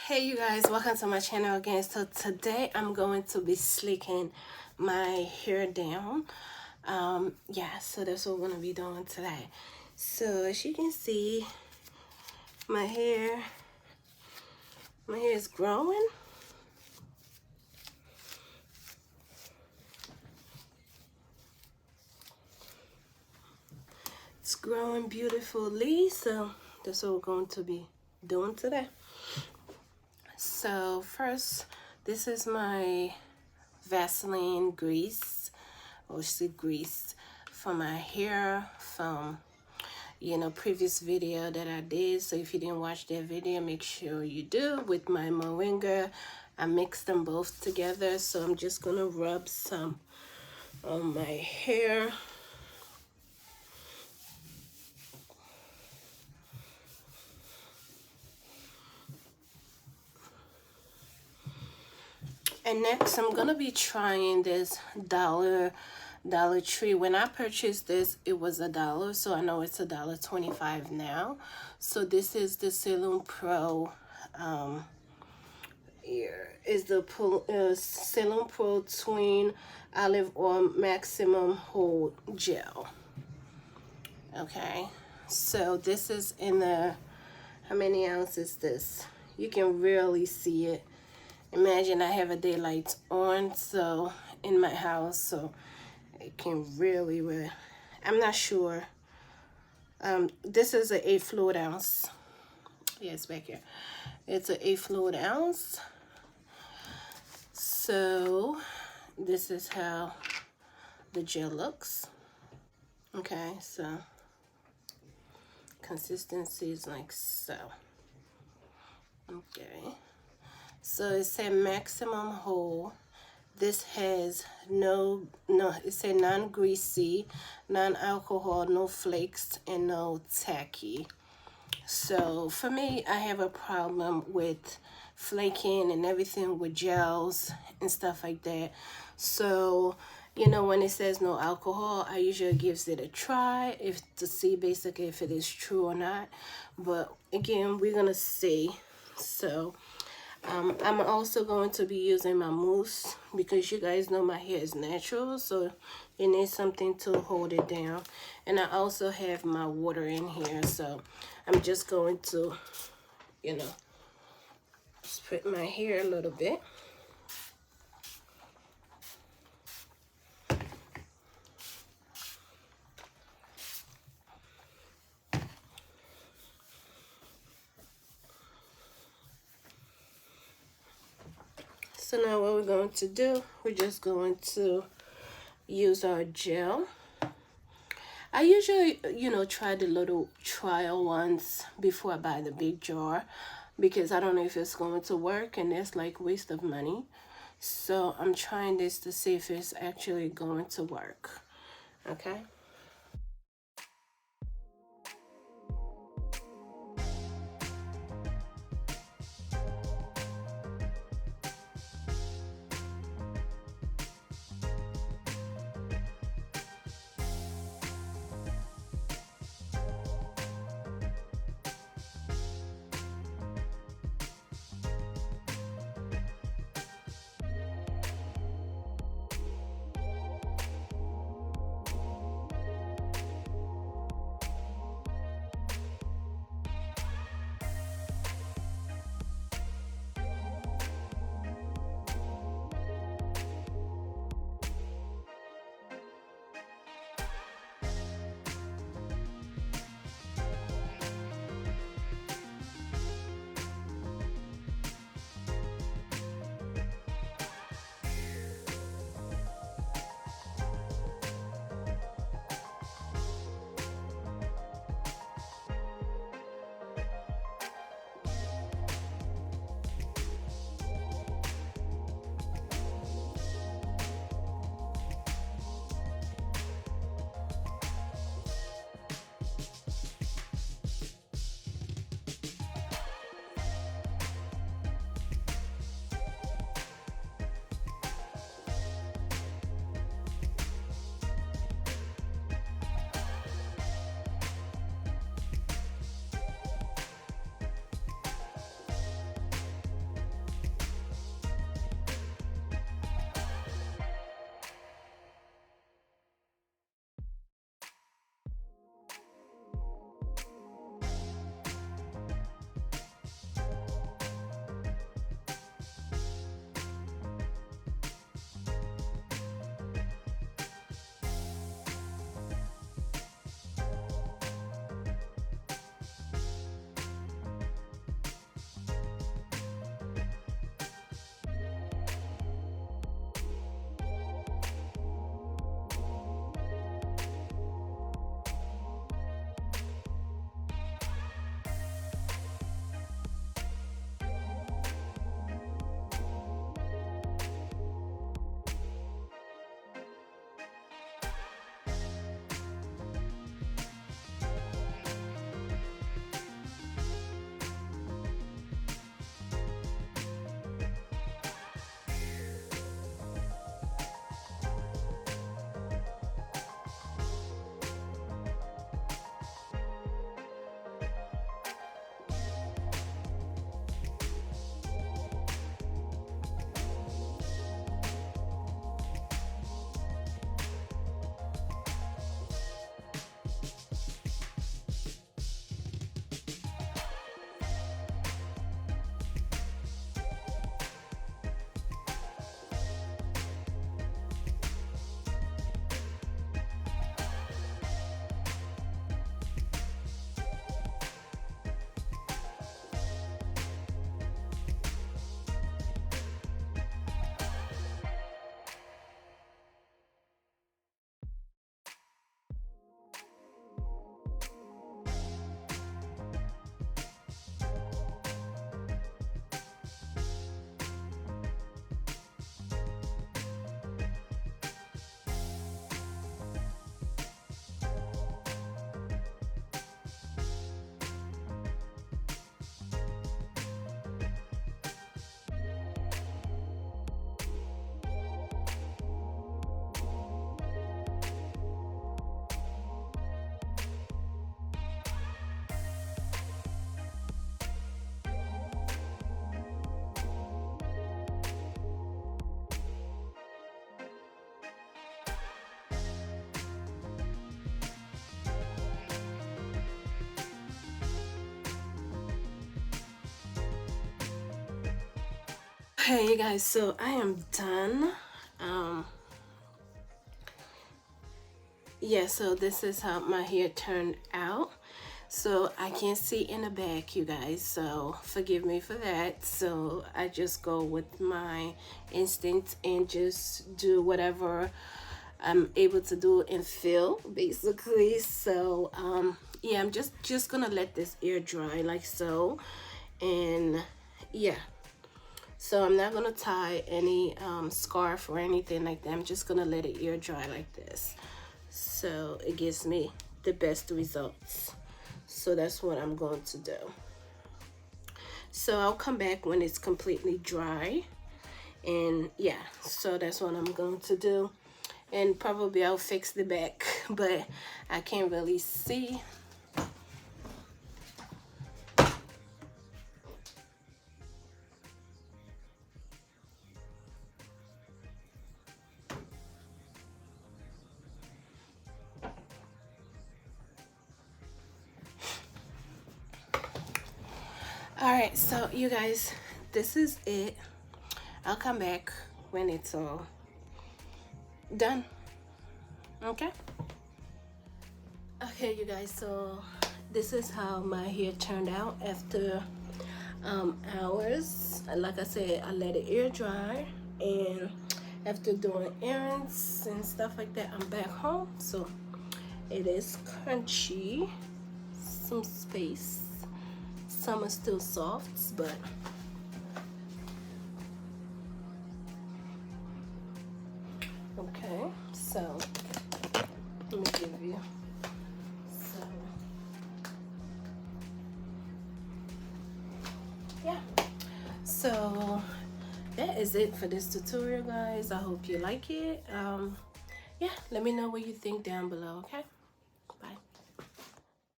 Hey you guys, welcome to my channel again. So today I'm going to be slicking my hair down. Yeah, so that's what we're gonna be doing today. So as you can see, my hair is growing. It's growing beautifully, so that's what we're going to be doing today. So first, this is my Vaseline grease, or grease for my hair from previous video that I did. So if you didn't watch that video, make sure you do. With my moringa, I mixed them both together, so I'm just gonna rub some on my hair. And next I'm gonna be trying this Dollar Tree. When I purchased this, it was $1, so I know it's $1.25 now. So this is the Salon Pro. Here is the Salon Pro Twin Olive Oil Maximum Hold Gel. Okay, so this is in the, how many ounces is this? You can really see it. Imagine I have a daylight on, so in my house, so it can really, I'm not sure. This is an 8 fluid ounce. Yeah, it's back here. It's an 8 fluid ounce. So this is how the gel looks. Okay, so consistency is like so. Okay, so it said maximum hold. This has it said non-greasy, non-alcohol, no flakes, and no tacky. So for me, I have a problem with flaking and everything with gels and stuff like that. So when it says no alcohol, I usually gives it a try to see basically if it is true or not. But again, we're gonna see. So I'm also going to be using my mousse, because you guys know my hair is natural, so it needs something to hold it down. And I also have my water in here, so I'm just going to spread my hair a little bit. So now what we're going to do, we're just going to use our gel. I usually, try the little trial ones before I buy the big jar, because I don't know if it's going to work, and that's like waste of money. So I'm trying this to see if it's actually going to work. Okay. Okay, you guys, so I am done. um yeah, so this is how my hair turned out. So I can't see in the back, you guys, so forgive me for that. So I just go with my instinct and just do whatever I'm able to do and feel, basically. So yeah, I'm just gonna let this air dry like so. And yeah, so I'm not gonna tie any scarf or anything like that. I'm just gonna let it air dry like this, so it gives me the best results. So that's what I'm going to do. So I'll come back when it's completely dry. And yeah, so that's what I'm going to do. And probably I'll fix the back, but I can't really see. All right, so you guys, this is it. I'll come back when it's all done. Okay. Okay, you guys, so this is how my hair turned out after hours. Like I said, I let it air dry, and after doing errands and stuff like that, I'm back home. So it is crunchy, some space, some are still soft, but okay. So let me give you. So yeah, so that is it for this tutorial, guys. I hope you like it. Yeah, let me know what you think down below, okay?